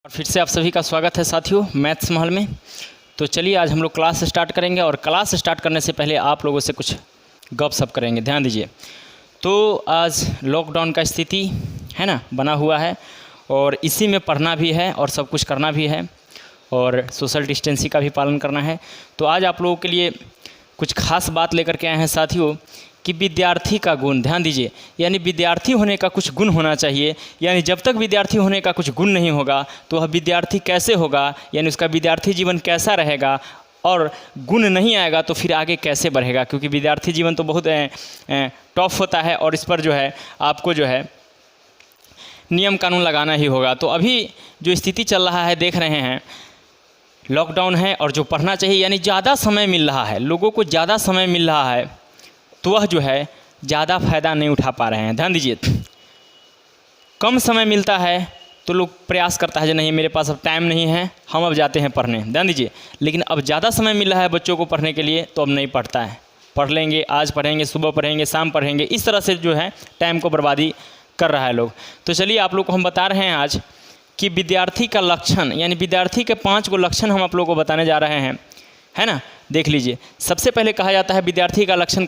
और फिर से आप सभी का स्वागत है साथियों मैथ्स महल में। तो चलिए आज हम लोग क्लास स्टार्ट करेंगे और क्लास स्टार्ट करने से पहले आप लोगों से कुछ गपशप करेंगे, ध्यान दीजिए। तो आज लॉकडाउन का स्थिति है ना बना हुआ है और इसी में पढ़ना भी है और सब कुछ करना भी है और सोशल डिस्टेंसिंग का भी पालन करना है। तो आज आप लोगों के लिए कुछ खास बात लेकर के आए हैं साथियों कि विद्यार्थी का गुण, ध्यान दीजिए, यानी विद्यार्थी होने का कुछ गुण होना चाहिए। यानी जब तक विद्यार्थी होने का कुछ गुण नहीं होगा तो वह विद्यार्थी कैसे होगा, यानी उसका विद्यार्थी जीवन कैसा रहेगा, और गुण नहीं आएगा तो फिर आगे कैसे बढ़ेगा। क्योंकि विद्यार्थी जीवन तो बहुत टफ होता है और इस पर जो है आपको जो है नियम कानून लगाना ही होगा। तो अभी जो स्थिति चल रहा है देख रहे हैं, लॉकडाउन है और जो पढ़ना चाहिए यानी ज़्यादा समय मिल रहा है, लोगों को ज़्यादा समय मिल रहा है तो वह जो है ज़्यादा फ़ायदा नहीं उठा पा रहे हैं। ध्यान दीजिए, कम समय मिलता है तो लोग प्रयास करता है जो नहीं मेरे पास अब टाइम नहीं है, हम अब जाते हैं पढ़ने। ध्यान दीजिए, लेकिन अब ज़्यादा समय मिल रहा है बच्चों को पढ़ने के लिए तो अब नहीं पढ़ता है। पढ़ लेंगे, आज पढ़ेंगे, सुबह पढ़ेंगे, शाम पढ़ेंगे, इस तरह से जो है टाइम को बर्बादी कर रहा है लोग। तो चलिए आप लोग को हम बता रहे हैं आज कि विद्यार्थी का लक्षण, यानी विद्यार्थी के 5 लक्षण हम आप लोगों को बताने जा रहे हैं, है ना। देख लीजिए, सबसे पहले कहा जाता है विद्यार्थी का लक्षण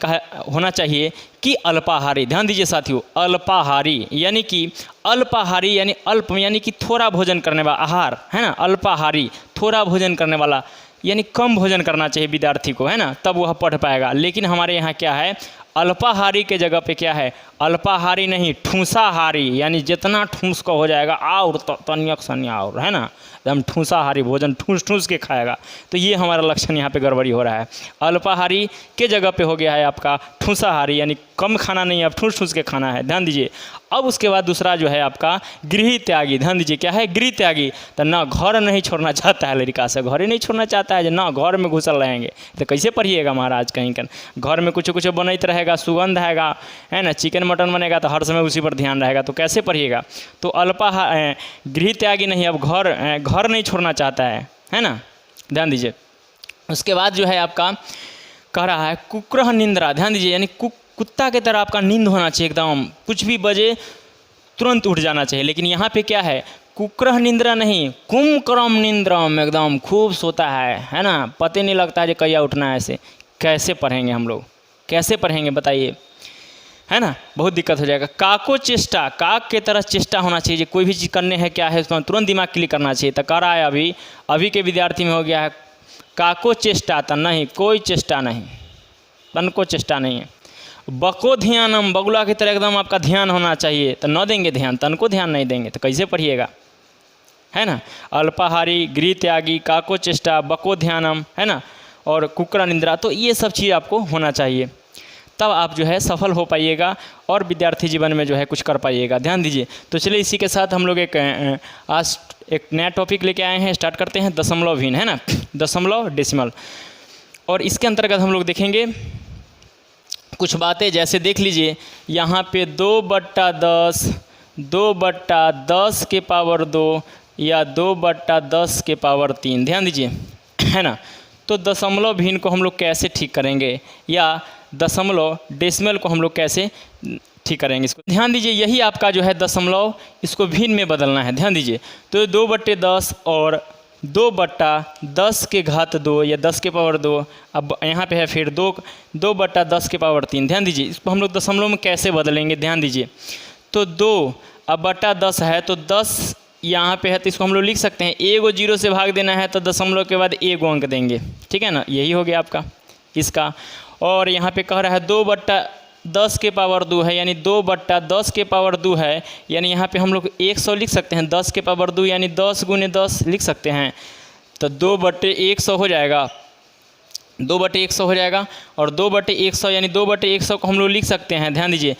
होना चाहिए कि अल्पाहारी। ध्यान दीजिए साथियों, अल्पाहारी यानी कि अल्पाहारी यानी अल्प यानी कि थोड़ा भोजन करने वाला, आहार है ना, अल्पाहारी थोड़ा भोजन करने वाला यानी कम भोजन करना चाहिए विद्यार्थी को, है ना, तब वह पढ़ पाएगा। लेकिन हमारे यहाँ क्या है, अल्पाहारी के जगह पे क्या है, अल्पाहारी नहीं ठूसाहारी, यानी जितना ठूस का हो जाएगा और तनियक सनिया और, है ना, एकदम ठूसाहारी भोजन ठूस ठूस के खाएगा। तो ये हमारा लक्षण यहाँ पे गड़बड़ी हो रहा है। अल्पाहारी के जगह पे हो गया है आपका ठूसाहारी, यानी कम खाना नहीं, अब ठूस ठूस के खाना है। ध्यान दीजिए। अब उसके बाद दूसरा जो है आपका गृह त्यागी। ध्यान दीजिए, क्या है गृह त्यागी, तो ना घर नहीं छोड़ना चाहता है, लड़का से घर ही नहीं छोड़ना चाहता है, ना घर में घुसल रहेंगे तो कैसे पढ़िएगा महाराज। कहीं घर में कुछ कुछ बनते रहेगा, सुगंध आएगा, है ना, चिकन मटन बनेगा तो हर समय उसी पर ध्यान रहेगा, तो कैसे पढ़िएगा। तो गृह त्यागी नहीं, अब घर नहीं छोड़ना चाहता है ना। ध्यान दीजिए। उसके बाद जो है आपका कह रहा है कुक्रह निंद्रा। ध्यान दीजिए, यानी कुत्ता की तरह आपका नींद होना चाहिए, एकदम कुछ भी बजे तुरंत उठ जाना चाहिए। लेकिन यहाँ पे क्या है, कुक्रह निंद्रा नहीं, कुमक्रम निंद्रम, एकदम खूब सोता है ना, पता नहीं लगता है जो कहिया उठना है। ऐसे कैसे पढ़ेंगे हम लोग, कैसे पढ़ेंगे बताइए, है ना, बहुत दिक्कत हो जाएगा। काको चेष्टा, काक के तरह चेष्टा होना चाहिए, कोई भी चीज़ करने है क्या है उसमें तुरंत दिमाग क्लिक करना चाहिए। तो कह रहा है अभी के विद्यार्थी में हो गया है काको चेष्टा, तो नहीं, कोई चेष्टा नहीं, तन को चेष्टा नहीं है। बको ध्यानम, बगुला की तरह एकदम आपका ध्यान होना चाहिए, तो न देंगे ध्यान, तन को ध्यान नहीं देंगे तो कैसे पढ़िएगा, है ना। अल्पाहारी, गृह त्यागी, काको चेष्टा, बको ध्यानम, है ना, और कुकरा निंद्रा, तो ये सब चीज़ आपको होना चाहिए, तब आप जो है सफल हो पाइएगा और विद्यार्थी जीवन में जो है कुछ कर पाइएगा। ध्यान दीजिए। तो चलिए इसी के साथ हम लोग आज एक नया टॉपिक लेके आए हैं, स्टार्ट करते हैं दशमलव भिन्न, है ना, दशमलव डेसिमल। और इसके अंतर्गत हम लोग देखेंगे कुछ बातें, जैसे देख लीजिए यहाँ पे 2/10, 2/10 के पावर 2 या 2/10 के पावर 3। ध्यान दीजिए, है ना। तो दशमलव भिन्न को हम लोग कैसे ठीक करेंगे या दशमलव डेसिमल को हम लोग कैसे ठीक करेंगे, इसको ध्यान दीजिए। यही आपका जो है दशमलव, इसको भिन्न में बदलना है। ध्यान दीजिए, तो 2/10 और 2/10 के घात 2 या 10 के पावर 2, अब यहाँ पे है फिर 2/10 के पावर 3। ध्यान दीजिए, इसको हम लोग दशमलव में कैसे बदलेंगे, ध्यान दीजिए। तो 2 अब बटा 10 है, तो 10 यहाँ पे है, तो इसको हम लोग लिख सकते हैं, एगो 0 से भाग देना है तो दशमलव के बाद एगो अंक देंगे, ठीक है ना, यही हो गया आपका इसका। और यहाँ पे कह रहा है 2/10 के पावर 2 है, यानी 2/10 के पावर 2 है, यानी यहाँ पे हम लोग 100 लिख सकते हैं, 10 के पावर 2 यानी 10 × 10 लिख सकते हैं, तो 2/100 हो जाएगा, 2/100 हो जाएगा। और 2/100 यानी 2/100 को हम लोग लिख सकते हैं, ध्यान दीजिए,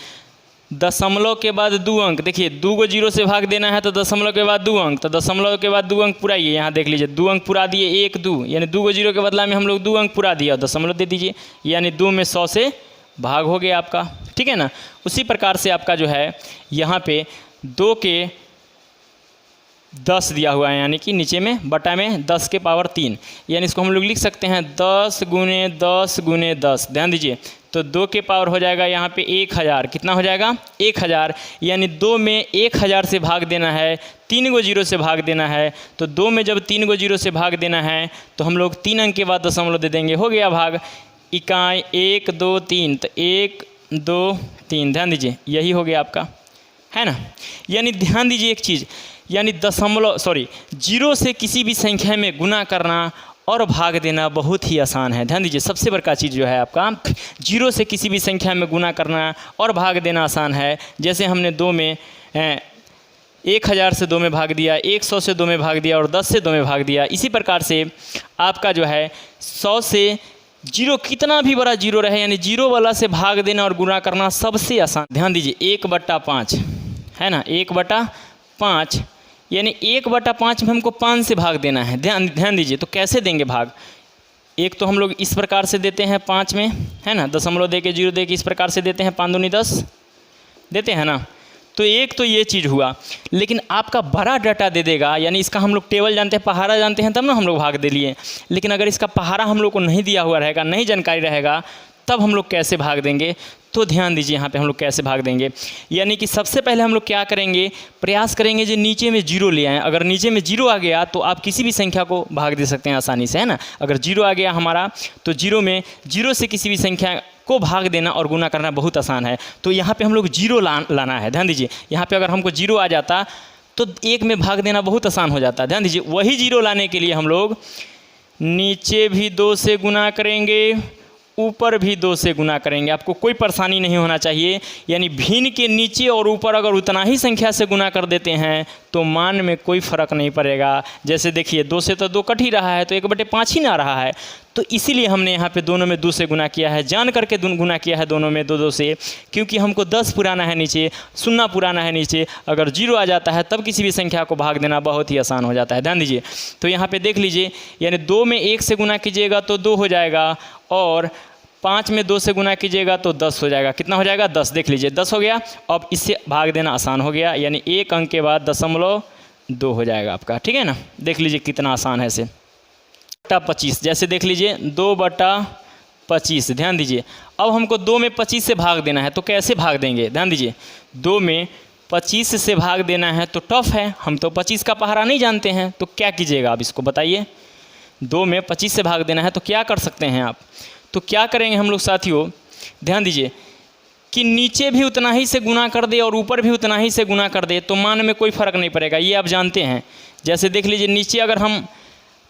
दशमलव के बाद 2 अंक, देखिए 2 को 0 से भाग देना है तो दशमलव के बाद 2 अंक, तो दशमलव के बाद 2 अंक पुराइए, यहाँ देख लीजिए 2 अंक पुरा दिए, 1 2, यानी 2 को 0 के बदला में हम लोग 2 अंक पुरा दिया, दशमलव दे दीजिए, यानी 2 में 100 से भाग हो गया आपका, ठीक है ना। उसी प्रकार से आपका जो है यहाँ पे 2 के 10 दिया हुआ है, यानी कि नीचे में बटा में 10 के पावर 3, यानी इसको हम लोग लिख सकते हैं 10 × 10 × 10। ध्यान दीजिए, तो 2 के पावर हो जाएगा यहाँ पे 1000। कितना हो जाएगा? 1000। यानी 2 में 1000 से भाग देना है, 3 गो जीरो से भाग देना है। तो 2 में जब 3 गो जीरो से भाग देना है तो हम लोग 3 अंक के बाद दशमलव दे देंगे, हो गया भाग। इकाई 1 2 3, तो 1 2 3, ध्यान दीजिए यही हो गया आपका, है ना। यानी ध्यान दीजिए एक चीज़, यानी जीरो से किसी भी संख्या में गुना करना और भाग देना बहुत ही आसान है। ध्यान दीजिए सबसे बड़का चीज़ जो है आपका, जीरो से किसी भी संख्या में गुना करना और भाग देना आसान है। जैसे हमने 2 में 1000 से 2 में भाग दिया, 100 से 2 में भाग दिया और 10 से 2 में भाग दिया। इसी प्रकार से आपका जो है 100 से जीरो कितना भी बड़ा जीरो रहे, यानी जीरो वाला से भाग देना और गुना करना सबसे आसान। ध्यान दीजिए 1/5 है ना, 1/5 यानी 1/5 में हमको 5 से भाग देना है। ध्यान दीजिए, तो कैसे देंगे भाग? एक तो हम लोग इस प्रकार से देते हैं 5 में, है ना, दशमलव दे के जीरो दे के इस प्रकार से देते हैं, 5 दूनी 10 देते हैं ना। तो एक तो ये चीज़ हुआ, लेकिन आपका बड़ा डाटा दे देगा, यानी इसका हम लोग टेबल जानते हैं, पहाड़ा जानते हैं, तब ना हम लोग भाग दे लिए। लेकिन अगर इसका पहाड़ा हम लोग को नहीं दिया हुआ रहेगा, नहीं जानकारी रहेगा, तब हम लोग कैसे भाग देंगे? तो ध्यान दीजिए यहाँ पे हम लोग कैसे भाग देंगे। यानी कि सबसे पहले हम लोग क्या करेंगे, प्रयास करेंगे जो नीचे में जीरो ले आएँ। अगर नीचे में जीरो आ गया तो आप किसी भी संख्या को भाग दे सकते हैं आसानी से, है ना। अगर जीरो आ गया हमारा तो जीरो से किसी भी संख्या को भाग देना और गुना करना बहुत आसान है। तो यहाँ पे हम लोग जीरो लाना है। ध्यान दीजिए यहाँ पे अगर हमको जीरो आ जाता तो 1 में भाग देना बहुत आसान हो जाता। ध्यान दीजिए वही जीरो लाने के लिए हम लोग नीचे भी 2 से गुना करेंगे, ऊपर भी 2 से गुना करेंगे। आपको कोई परेशानी नहीं होना चाहिए। यानी भिन्न के नीचे और ऊपर अगर उतना ही संख्या से गुना कर देते हैं तो मान में कोई फ़र्क नहीं पड़ेगा। जैसे देखिए 2 से तो 2 कट ही रहा है, तो 1/5 ही ना रहा है। तो इसीलिए हमने यहाँ पे दोनों में 2 से गुना किया है, जान करके गुना किया है दोनों में 2 से, क्योंकि हमको 10 पुराना है नीचे, 0 पुराना है नीचे। अगर जीरो आ जाता है तब किसी भी संख्या को भाग देना बहुत ही आसान हो जाता है। ध्यान दीजिए तो यहाँ पे देख लीजिए, यानी 2 में 1 से गुना कीजिएगा तो 2 हो जाएगा, और 5 में 2 से गुना कीजिएगा तो 10 हो जाएगा। कितना हो जाएगा? 10। देख लीजिए 10 हो गया। अब इससे भाग देना आसान हो गया, यानी 1 अंक के बाद 0.2 हो जाएगा आपका, ठीक है ना। देख लीजिए कितना आसान है इसे। 25 जैसे देख लीजिए 2/25। ध्यान दीजिए अब हमको 2 में 25 से भाग देना है, तो कैसे भाग देंगे? ध्यान दीजिए 2 में 25 से भाग देना है तो टफ है, हम तो 25 का पहाड़ा नहीं जानते हैं। तो क्या कीजिएगा आप इसको बताइए? 2 में 25 से भाग देना है तो क्या कर सकते हैं आप? तो क्या करेंगे हम लोग साथियों, ध्यान दीजिए कि नीचे भी उतना ही से गुना कर दे और ऊपर भी उतना ही से गुना कर दे तो मान में कोई फ़र्क नहीं पड़ेगा, ये आप जानते हैं। जैसे देख लीजिए नीचे अगर हम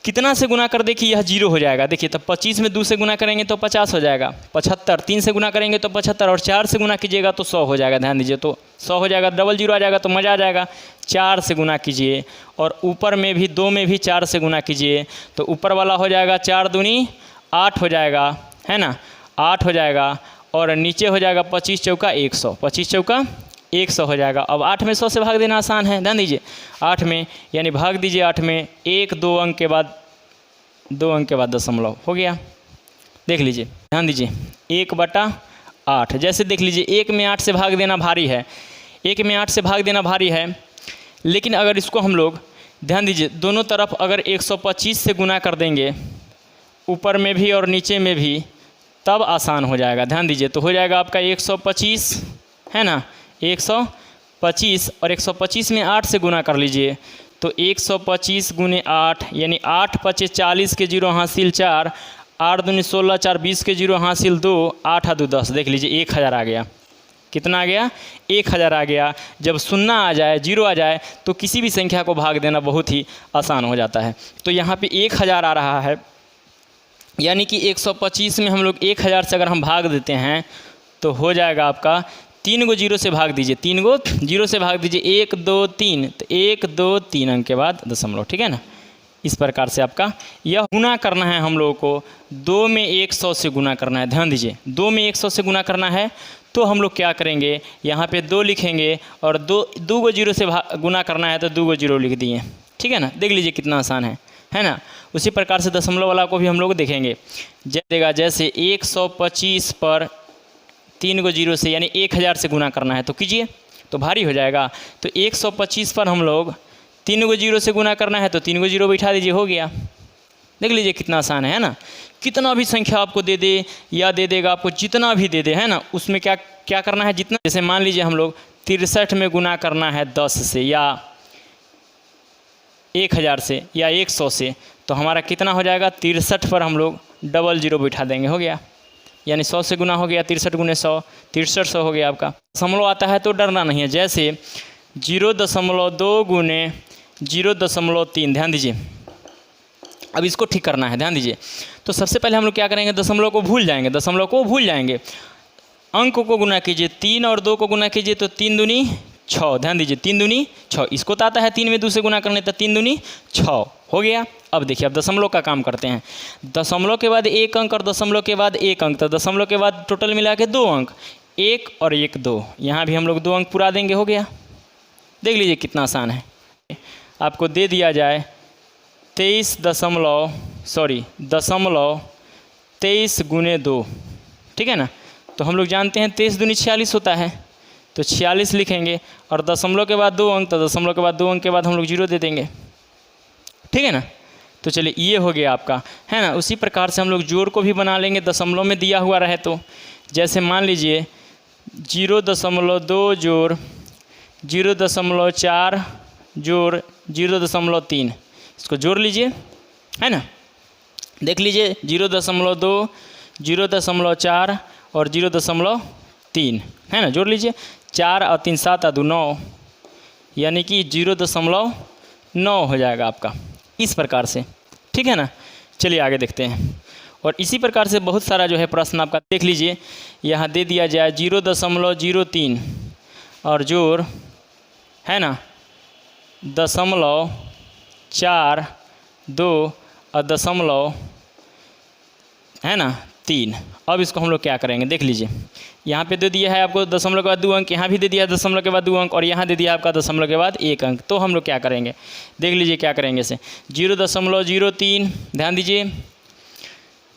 कितना से गुना कर दे कि यह जीरो हो जाएगा। देखिए तब 25 में 2 से गुना करेंगे तो 50 हो जाएगा, 75, 3 से गुना करेंगे तो 75, और 4 से गुना कीजिएगा तो 100 हो जाएगा। ध्यान दीजिए तो 100 हो जाएगा, डबल जीरो आ जाएगा तो मज़ा आ जाएगा। 4 से गुना कीजिए, और ऊपर में भी 2 में भी 4 से गुना कीजिए, तो ऊपर वाला हो जाएगा 4 दूनी 8 हो जाएगा, है ना, 8 हो जाएगा, और नीचे हो जाएगा 25 चौका 100, 25 चौका 100 हो जाएगा। अब 8 में 100 से भाग देना आसान है। ध्यान दीजिए 8 में, यानी भाग दीजिए 8 में, 2 अंक के बाद 2 अंक के बाद दशमलव हो गया। देख लीजिए ध्यान दीजिए 1/8। जैसे देख लीजिए 1 में 8 से भाग देना भारी है, 1 में 8 से भाग देना भारी है, लेकिन अगर इसको हम लोग ध्यान दीजिए दोनों तरफ अगर 125 से गुना कर देंगे, ऊपर में भी और नीचे में भी, तब आसान हो जाएगा। ध्यान दीजिए तो हो जाएगा आपका 125, है ना, 125, और 125 में 8 से गुना कर लीजिए तो 125 गुने 8, यानी 8 × 5 = 40 के जीरो हासिल 4, 8 दूनी 16, 4 20 के जीरो हासिल 2, 8 × 2 = 10। देख लीजिए 1000 आ गया। कितना आ गया? 1000 आ गया। जब 0 आ जाए, जीरो आ जाए तो किसी भी संख्या को भाग देना बहुत ही आसान हो जाता है। तो यहाँ पे 1000 आ रहा है, यानी कि 125 में हम लोग 1000 से अगर हम भाग देते हैं तो हो जाएगा आपका 3 गो जीरो से भाग दीजिए, 3 गो जीरो से भाग दीजिए, 1 2 3, तो 1 2 3 अंक के बाद दशमलव, ठीक है ना। इस प्रकार से आपका यह गुना करना है हम लोगों को, 2 में 100 से गुना करना है। ध्यान दीजिए 2 में 100 से गुना करना है तो हम लोग क्या करेंगे, यहाँ पे 2 लिखेंगे, और 2 गो जीरो से गुना करना है तो 2 गो जीरो लिख दिए, ठीक है ना। देख लीजिए कितना आसान है ना। उसी प्रकार से दशमलव वाला को भी हम लोग देखेंगे, जैसे 125 पर 3 गो जीरो से, यानी 1000 से गुना करना है तो कीजिए, तो भारी हो जाएगा। तो 125 पर हम लोग 3 गो जीरो से गुना करना है तो 3 गो जीरो बैठा दीजिए, हो गया। देख लीजिए कितना आसान है ना। कितना भी संख्या आपको दे दे या दे देगा आपको, जितना भी दे दे है ना, उसमें क्या क्या करना है जितना। जैसे मान लीजिए हम लोग 63 में गुना करना है 10 से या 1000 से या 100 से, तो हमारा कितना हो जाएगा, 63 पर हम लोग डबल जीरो बिठा देंगे, हो गया। यानी 100 से गुना हो गया, 63 गुने 100, 6300 हो गया आपका। दशमलव आता है तो डरना नहीं है। जैसे 0.2 गुने 0.3, ध्यान दीजिए। अब इसको ठीक करना है, ध्यान दीजिए। तो सबसे पहले हम लोग क्या करेंगे, दशमलव को भूल जाएंगे, दशमलव को भूल जाएंगे। अंक को गुना कीजिए, 3 और 2 को गुना कीजिए तो 3 दूनी 6, ध्यान दीजिए, 3 दूनी 6। इसको तो आता है 3 में 2 से गुना करने, तो 3 दूनी 6 हो गया। अब देखिए, अब दशमलव का काम करते हैं। दशमलव के बाद एक अंक और दशमलव के बाद एक अंक, तो दशमलव के बाद टोटल मिला के 2 अंक, 1 और 1 2, यहाँ भी हम लोग 2 अंक पूरा देंगे, हो गया। देख लीजिए कितना आसान है। आपको दे दिया जाए 23 गुने 2, ठीक है ना। तो हम लोग जानते हैं 23 दूनी 46 होता है, तो 46 लिखेंगे और दशमलव के बाद 2 अंक, तो दशमलव के बाद 2 अंक के बाद हम लोग 0 दे देंगे, ठीक है ना। तो चलिए ये हो गया आपका, है ना। उसी प्रकार से हम लोग जोड़ को भी बना लेंगे, दशमलव में दिया हुआ रहे तो। जैसे मान लीजिए 0.2 जोड़ 0.4 जोड़ 0.3, इसको जोड़ लीजिए, है ना। देख लीजिए 0.2, 0.4 और 0.3, है ना, जोड़ लीजिए। 4 और 3 7 और 2 9, यानी कि 0.9 हो जाएगा आपका, इस प्रकार से, ठीक है ना। चलिए आगे देखते हैं। और इसी प्रकार से बहुत सारा जो है प्रश्न आपका देख लीजिए। यहाँ दे दिया जाए 0.03 और जोड़, है ना, 0.42 और 0.3। अब इसको हम लोग क्या करेंगे, देख लीजिए। यहाँ पे दे दिया है आपको दशमलव के बाद 2 अंक, यहाँ भी दे दिया है दशमलव के बाद 2 अंक, और यहाँ दे दिया आपका दशमलव के बाद 1 अंक। तो हम लोग क्या करेंगे, देख लीजिए क्या करेंगे इसे। 0.03, ध्यान दीजिए,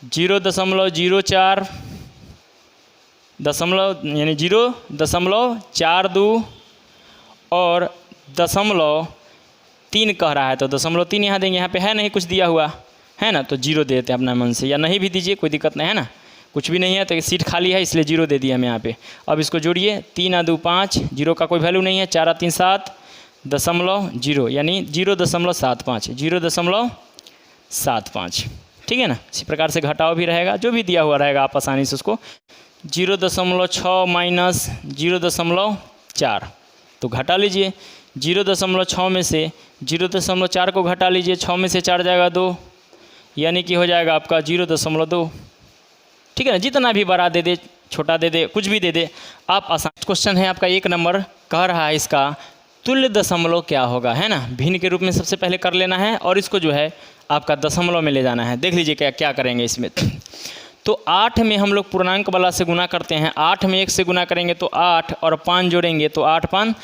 0.04 दशमलव यानी 0.42 और 0.3 कह रहा है, तो 0.3 यहाँ देंगे। यहाँ पे है नहीं कुछ दिया हुआ, है ना, तो 0 देते हैं अपना मन से, या नहीं भी दीजिए, कोई दिक्कत नहीं है ना। कुछ भी नहीं है तो सीट खाली है, इसलिए 0 दे दिया हम यहाँ पे। अब इसको जोड़िए, 3 और 2 5, 0 का कोई वैल्यू नहीं है, 4 और 3 7, 0.0 यानी 0.75, 0.75, ठीक है ना। इसी प्रकार से घटाव भी रहेगा, जो भी दिया हुआ रहेगा आप आसानी से उसको। 0.6 माइनस 0.4, तो घटा लीजिए। 0.6 में से 0.4 को घटा लीजिए, 6 में से 4 जाएगा 2, यानी कि हो जाएगा आपका 0.2, ठीक है ना। जितना भी बड़ा दे दे, छोटा दे दे, कुछ भी दे दे आप। आसान क्वेश्चन है आपका 1 नंबर, कह रहा है इसका तुल्य दशमलव क्या होगा, है ना। भिन्न के रूप में सबसे पहले कर लेना है और इसको जो है आपका दशमलव में ले जाना है। देख लीजिए क्या क्या करेंगे इसमें। तो 8 में हम लोग पूर्णांक वाला से गुना करते हैं, 8 में 1 से गुना करेंगे तो 8 और 5 जोड़ेंगे तो 8 5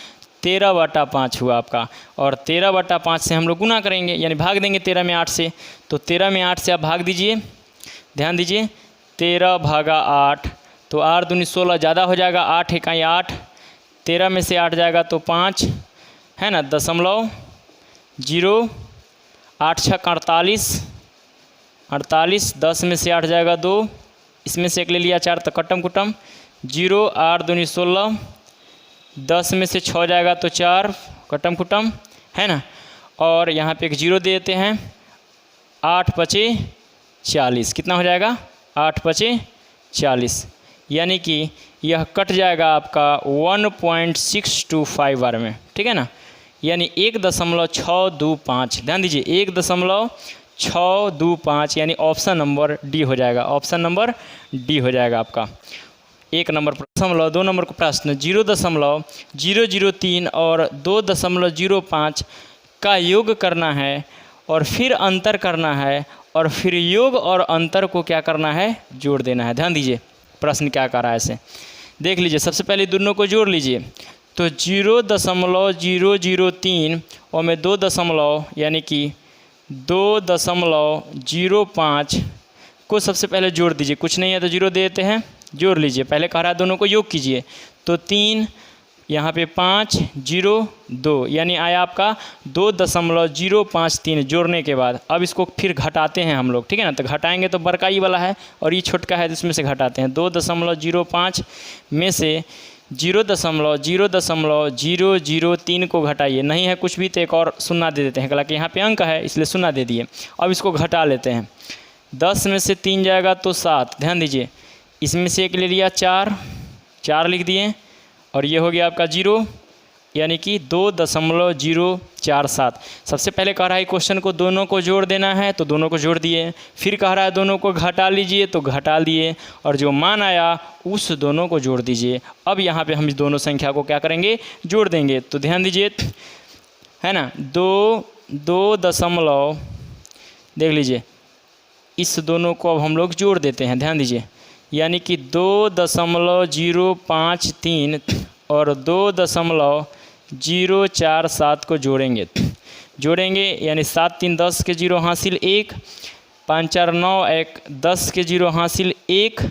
13/5 हुआ आपका, और 13/5 से हम लोग गुना करेंगे, यानी भाग देंगे 13 में 8 से, तो 13 में 8 से आप भाग दीजिए, ध्यान दीजिए, 13/8, तो 8 दूनी 16 ज़्यादा हो जाएगा, 8 इकाई 8, 13 में से 8 जाएगा तो 5, है ना, 0.0, 8 6 48, 10 में से 8 जाएगा 2, इसमें से 1 ले लिया 4, तो कटम कुटम 0, 8 दूनी 16, 10 में से 6 जाएगा तो 4, कटम कुटम, है ना। और यहाँ पे एक 0 दे देते हैं, 8 5 40, कितना हो जाएगा, 8 5 40, यानी कि यह कट जाएगा आपका 1.625 बार में, ठीक है ना, यानी 1.625, ध्यान दीजिए 1.625, यानी ऑप्शन नंबर डी हो जाएगा, ऑप्शन नंबर डी हो जाएगा आपका 1 नंबर। 2 नंबर का प्रश्न, 0.003 और 2.05 का योग करना है और फिर अंतर करना है, और फिर योग और अंतर को क्या करना है, जोड़ देना है। ध्यान दीजिए प्रश्न क्या कर रहा है इसे, देख लीजिए। सबसे पहले दोनों को जोड़ लीजिए, तो 0.003 और में 2 दशमलव यानी कि 2.05 को सबसे पहले जोड़ दीजिए, कुछ नहीं है तो 0 दे देते हैं, जोड़ लीजिए। पहले कह रहा है दोनों को योग कीजिए, तो 3 यहाँ पे 502 यानी आया आपका 2.053 जोड़ने के बाद। अब इसको फिर घटाते हैं हम लोग, ठीक है ना। तो घटाएंगे तो बड़का ही वाला है और ये छोटका है, तो इसमें से घटाते हैं। 2.05 में से 0.003 को घटाइए, नहीं है कुछ भी तो एक और शून्य दे देते हैं, हालांकि यहाँ पे अंक है इसलिए शून्य दे दिए। अब इसको घटा लेते हैं। 10 में से 3 जाएगा तो 7, ध्यान दीजिए। इसमें से एक ले लिया 4 लिख दिए और ये हो गया आपका 0 यानी कि 2.047। सबसे पहले कह रहा है क्वेश्चन को दोनों को जोड़ देना है तो दोनों को जोड़ दिए, फिर कह रहा है दोनों को घटा लीजिए तो घटा दिए और जो मान आया उस दोनों को जोड़ दीजिए। अब यहाँ पे हम इस दोनों संख्या को क्या करेंगे, जोड़ देंगे। तो ध्यान दीजिए, है ना, 2 दशमलव, देख लीजिए, इस दोनों को अब हम लोग जोड़ देते हैं। ध्यान दीजिए, यानी कि 2.053 और 2.047 को जोड़ेंगे यानी 7 3 10 के 0 हासिल 1, 5 4 9 1 10 के 0 हासिल 1,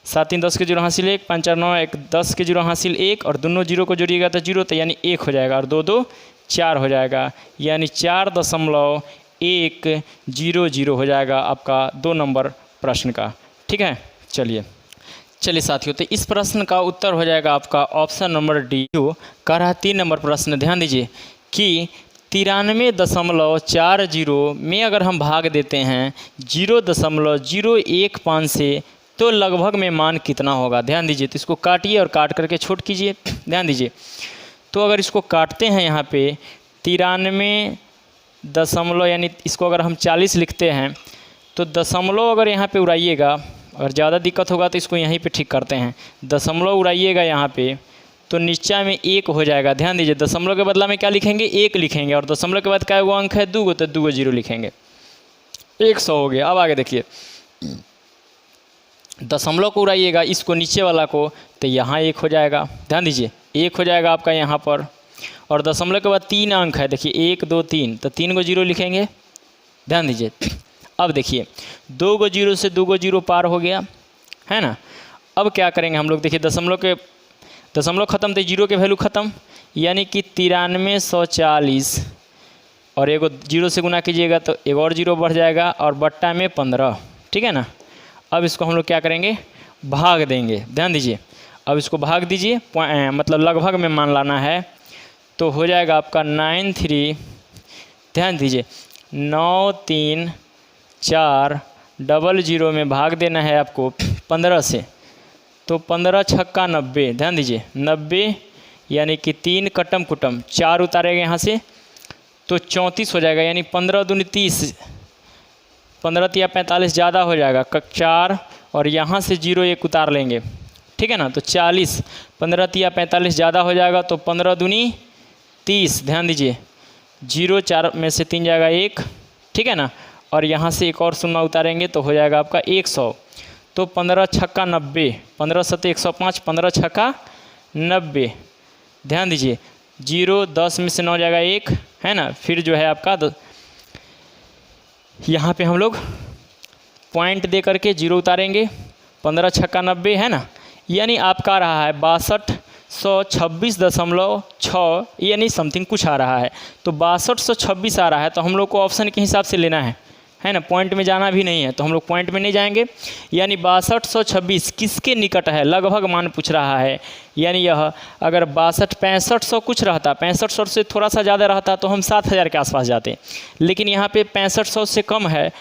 7 3 10 के 0 हासिल 1, 5 4 9 1 10 के 0 हासिल 1 और दोनों 0 को जोड़िएगा तो 0, तो यानी 1 हो जाएगा और 2 2 4 हो जाएगा, यानी 4.100 हो जाएगा आपका 2 नंबर प्रश्न का। ठीक है, चलिए साथियों, तो इस प्रश्न का उत्तर हो जाएगा आपका ऑप्शन नंबर डी। जो कह रहा है 3 नंबर प्रश्न, ध्यान दीजिए कि 93.40 में अगर हम भाग देते हैं 0.015 से तो लगभग में मान कितना होगा। ध्यान दीजिए, तो इसको काटिए और काट करके छोड़ कीजिए। ध्यान दीजिए, तो अगर इसको काटते हैं यहाँ पे 93 यानी इसको अगर हम 40 लिखते हैं तो दशमलव अगर यहाँ पे उड़ाइएगा, अगर ज़्यादा दिक्कत होगा तो इसको यहीं पे ठीक करते हैं। दशमलव उड़ाइएगा यहाँ पे तो नीचा में 1 हो जाएगा। ध्यान दीजिए, दशमलव के बदला में क्या लिखेंगे, 1 लिखेंगे और दशमलव के बाद क्या वो अंक है 2 तो 2 0 लिखेंगे, 100 हो गया। अब आगे देखिए, दशमलव को उड़ाइएगा इसको नीचे वाला को तो यहाँ 1 हो जाएगा। ध्यान दीजिए, 1 हो जाएगा आपका यहाँ पर और दशमलव के बाद 3 अंक है, देखिए 1 2 3 तो 3 को 0 लिखेंगे। ध्यान दीजिए, अब देखिए 2 को 0 से 2 को 0 पार हो गया, है ना। अब क्या करेंगे हम लोग, देखिए दशमलव ख़त्म तो 0 के वैल्यू ख़त्म, यानी कि 9340 और एगो 0 से गुना कीजिएगा तो एक और 0 बढ़ जाएगा और बट्टा में 15। ठीक है ना। अब इसको हम लोग क्या करेंगे, भाग देंगे। ध्यान दीजिए, अब इसको भाग दीजिए, मतलब लगभग में मान लाना है तो हो जाएगा आपका 93, ध्यान दीजिए 93400 में भाग देना है आपको 15 से, तो 15 छक्का 90। ध्यान दीजिए 90 यानी कि 3 कटम कुटम 4 उतारेगा यहाँ से तो 34 हो जाएगा, यानी 15 दूनी 30, 15 तिया 45 ज़्यादा हो जाएगा 4 और यहाँ से 0 1 उतार लेंगे। ठीक है ना, तो 40, 15 तिया 45 ज़्यादा हो जाएगा तो 15 दूनी 30। ध्यान दीजिए 0 4 में से 3 जाएगा 1, ठीक है ना, और यहाँ से एक और शून्य उतारेंगे तो हो जाएगा आपका 100। तो 15 छक्का 90, 15 सत्ते 105, 15 छक्का 90। ध्यान दीजिए 0 10 में से 9 जाएगा 1, है ना, फिर जो है आपका यहाँ पे हम लोग पॉइंट दे करके 0 उतारेंगे, 15 छक्का 90, है ना, यानी आपका आ रहा है 6226.6 यानी समथिंग कुछ आ रहा है। तो 6226 आ रहा है तो हम लोग को ऑप्शन के हिसाब से लेना है ना, पॉइंट में जाना भी नहीं है तो हम लोग पॉइंट में नहीं जाएंगे। यानी 6226 किसके निकट है, लगभग मान पूछ रहा है। यानी यह अगर 6500 कुछ रहता, 6500 से थोड़ा सा ज़्यादा रहता तो हम 7000 के आसपास जाते, लेकिन यहाँ पे 6500 से कम है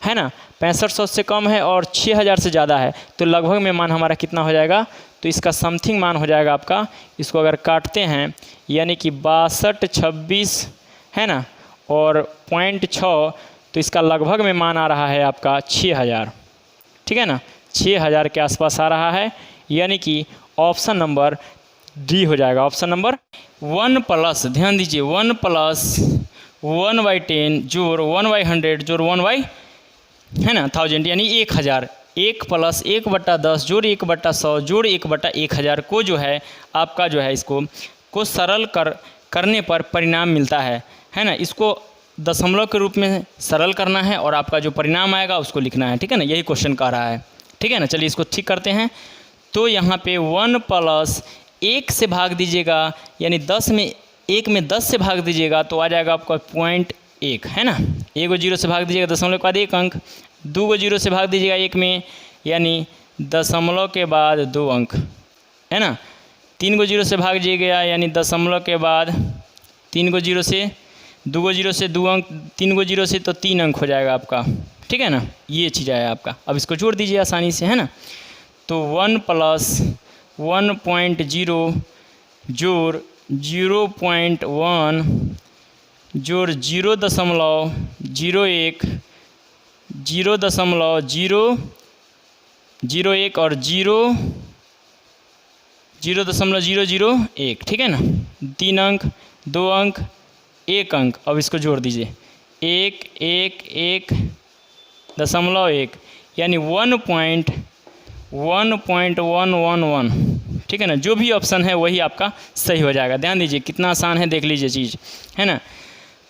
ना, 6500 से कम है और 6000 से ज़्यादा है, तो लगभग में मान हमारा कितना हो जाएगा, तो इसका समथिंग मान हो जाएगा आपका, इसको अगर काटते हैं यानी कि 6226 है ना और 0.6, तो इसका लगभग में मान आ रहा है आपका 6000। ठीक है ना, 6000 के आसपास आ रहा है, यानी कि ऑप्शन नंबर डी हो जाएगा। ऑप्शन नंबर 1 प्लस, ध्यान दीजिए 1 प्लस 1/10 जोड़ 1/100 जोड़ 1/, है ना, 1000 यानी 1000। 1 प्लस 1/10 जोड़ 1/100 जोड़ 1/1000 को जो है आपका जो है इसको को सरल करने पर परिणाम मिलता है ना। इसको दशमलव के रूप में सरल करना है और आपका जो परिणाम आएगा उसको लिखना है। ठीक है ना, यही क्वेश्चन कह रहा है। ठीक है ना, चलिए इसको ठीक करते हैं। तो यहाँ पे 1 प्लस 1 से भाग दीजिएगा, यानी 10 में 1 में 10 से भाग दीजिएगा तो आ जाएगा आपका 0.1, है ना। 1 को 0 से भाग दीजिएगा दशमलव के बाद 1 अंक, 2 को 0 से भाग दीजिएगा 1 में, यानी दशमलव के बाद 2 अंक, है ना। 3 को 0 से भाग दीजिएगा, यानी दशमलव के बाद 3 को 0 से, 2 को 0 से 2 अंक, 3 को 0 से तो 3 अंक हो जाएगा आपका, ठीक है ना। ये चीज़ आया आपका। अब इसको जोड़ दीजिए आसानी से, है ना। तो 1 + 1.0 जोड़ 0.1 जोड़ 0.01 0.001 और 0.001, ठीक है ना। 3 अंक, 2 अंक, 1 अंक। अब इसको जोड़ दीजिए 1.1.1, यानी 1.1111, ठीक है ना। जो भी ऑप्शन है वही आपका सही हो जाएगा। ध्यान दीजिए कितना आसान है, देख लीजिए चीज़, है ना।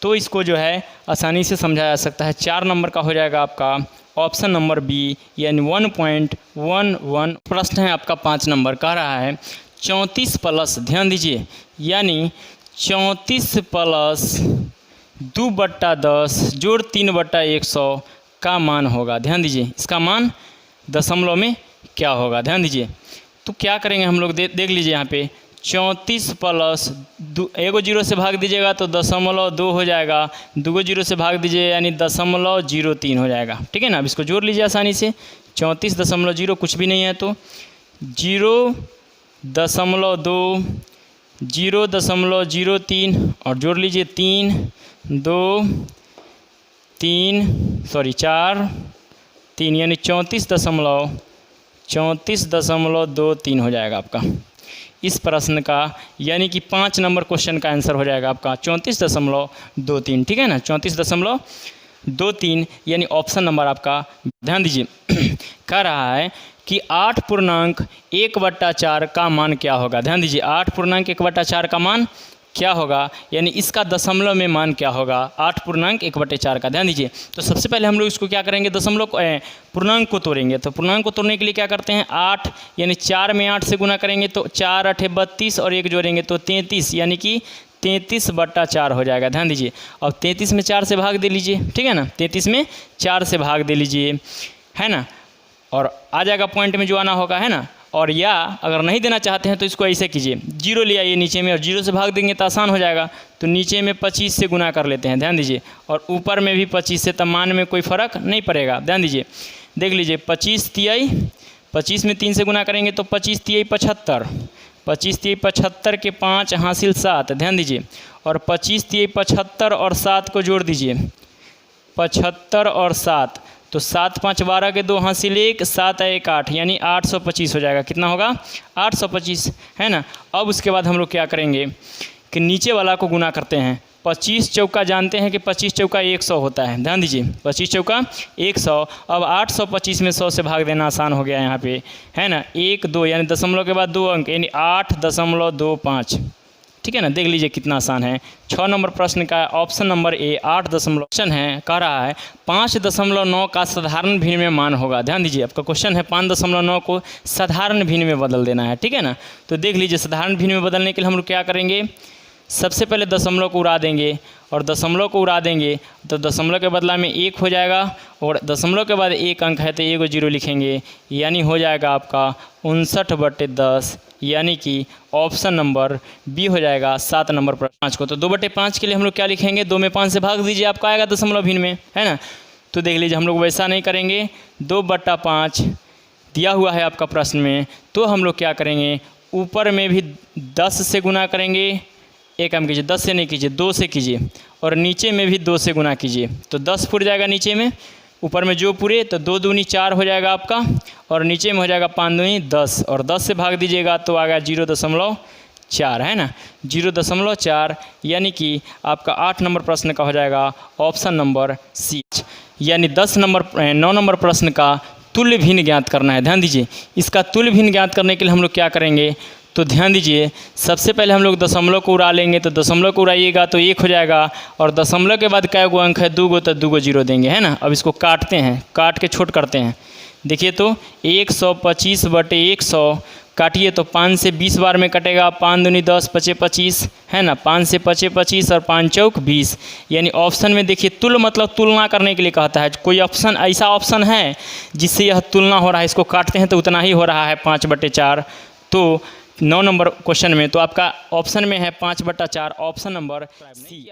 तो इसको जो है आसानी से समझाया जा सकता है। 4 नंबर का हो जाएगा आपका ऑप्शन नंबर बी, यानी 1.11। प्रश्न है आपका 5 नंबर, कह रहा है 34 प्लस, ध्यान दीजिए, यानी 34 प्लस 2/10 जोड़ 3/100 का मान होगा। ध्यान दीजिए इसका मान दशमलव में क्या होगा, ध्यान दीजिए। तो क्या करेंगे हम लोग, देख लीजिए यहाँ पे 34 प्लस 2, 1 को 0 से भाग दीजिएगा तो 0.2 हो जाएगा, 2 को 0 से भाग दीजिए यानी 0.03 हो जाएगा, ठीक है ना। अब इसको जोड़ लीजिए आसानी से, 34.0 कुछ भी नहीं है तो 0.2 0.03 और जोड़ लीजिए 4 यानी 34.23 हो जाएगा आपका इस प्रश्न का, यानी कि 5 नंबर क्वेश्चन का आंसर हो जाएगा आपका 34.23, ठीक है ना। 34.23 यानी ऑप्शन नंबर आपका। ध्यान दीजिए कह रहा है कि 8.1/4 का मान क्या होगा। ध्यान दीजिए 8.1/4 का मान क्या होगा, यानी इसका दशमलव में मान क्या होगा 8.1/4 का। ध्यान दीजिए, तो सबसे पहले हम लोग इसको क्या करेंगे, दशमलव पूर्णांक को तोड़ेंगे। तो पूर्णांक को तोड़ने के लिए क्या करते हैं, 8 यानी 4 में 8 से गुना करेंगे तो 4 8 32 और 1 जोड़ेंगे तो 33, यानी कि 33/4 हो जाएगा। ध्यान दीजिए, अब 33 में 4 से भाग दे लीजिए, ठीक है ना। 33 में 4 से भाग दे लीजिए, है ना, और आ जाएगा पॉइंट में जो आना होगा, है ना। और या अगर नहीं देना चाहते हैं तो इसको ऐसे कीजिए, 0 ले आइए नीचे में और 0 से भाग देंगे तो आसान हो जाएगा। तो नीचे में 25 से गुना कर लेते हैं, ध्यान दीजिए, और ऊपर में भी 25 से, तब मान में कोई फ़र्क नहीं पड़ेगा। ध्यान दीजिए, देख लीजिए 25 तिहाई, 25 में 3 से गुना करेंगे तो 25 तिहाई 75, 25 तिहाई 75 के 5 हासिल 7। ध्यान दीजिए, और 25 तिहाई 75 और 7 को जोड़ दीजिए, 75 और 7, तो 7 5 12 के 2 हासिल 1, 7 1 8, यानी 825 हो जाएगा। कितना होगा, 825, है ना। अब उसके बाद हम लोग क्या करेंगे कि नीचे वाला को गुना करते हैं। 25 चौका जानते हैं कि 25 चौका 100 होता है। ध्यान दीजिए 25 चौका 100। अब 825 में 100 से भाग देना आसान हो गया यहाँ पे, है ना। 1 2 यानी दशमलव के बाद 2 अंक, यानी 8.25, ठीक है ना। देख लीजिए कितना आसान है। 6 नंबर प्रश्न का ऑप्शन नंबर ए 8 दशमलव क्वेश्चन है, कह रहा है 5.9 का साधारण भिन्न में मान होगा। ध्यान दीजिए, आपका क्वेश्चन है 5.9 को साधारण भिन्न में बदल देना है, ठीक है ना। तो देख लीजिए साधारण भिन्न में बदलने के लिए हम लोग क्या करेंगे, सबसे पहले दशमलव को उड़ा देंगे, और दशमलव को उड़ा देंगे तो दशमलव के बदला में 1 हो जाएगा, और दशमलव के बाद 1 अंक है तो 1 को 0 लिखेंगे, यानी हो जाएगा आपका 59/10, यानी कि ऑप्शन नंबर बी हो जाएगा 7 नंबर पर 5 को। तो 2/5 के लिए हम लोग क्या लिखेंगे, 2 में 5 से भाग दीजिए, आपका आएगा दशमलव भिन्न में, है ना। तो देख लीजिए हम लोग वैसा नहीं करेंगे, 2/5 दिया हुआ है आपका प्रश्न में, तो हम लोग क्या करेंगे, ऊपर में भी 10 से गुना करेंगे, एक काम कीजिए 10 से नहीं कीजिए 2 से कीजिए, और नीचे में भी 2 से गुना कीजिए, तो 10 फुट जाएगा नीचे में, ऊपर में जो पूरे, तो 2 दूनी 4 हो जाएगा आपका, और नीचे में हो जाएगा 5 दूनी 10, और 10 से भाग दीजिएगा तो आ गया 0.4, है ना, 0.4, यानी कि आपका 8 नंबर प्रश्न का हो जाएगा ऑप्शन नंबर सी। यानी 9 नंबर प्रश्न का तुल्य भिन्न ज्ञात करना है। ध्यान दीजिए, इसका तुल्य भिन्न ज्ञात करने के लिए हम लोग क्या करेंगे, तो ध्यान दीजिए सबसे पहले हम लोग दशमलव को उड़ा लेंगे, तो दशमलव को उड़ाइएगा तो 1 हो जाएगा, और दशमलव के बाद कै गो अंक है, 2 गो, तो 2 को 0 देंगे, है ना। अब इसको काटते हैं, काट के छोट करते हैं, देखिए तो 125/100 काटिए तो 5 से 20 बार में कटेगा, 5 दूनी 10, 5 25 है ना, 5 से 5 25 और 5 चौक 20। यानी ऑप्शन में देखिए तुल मतलब तुलना करने के लिए कहता है। कोई ऑप्शन ऐसा ऑप्शन है जिससे यह तुलना हो रहा है, इसको काटते हैं तो उतना ही हो रहा है 5/4। तो 9 नंबर क्वेश्चन में तो आपका ऑप्शन में है 5/4, ऑप्शन नंबर सी।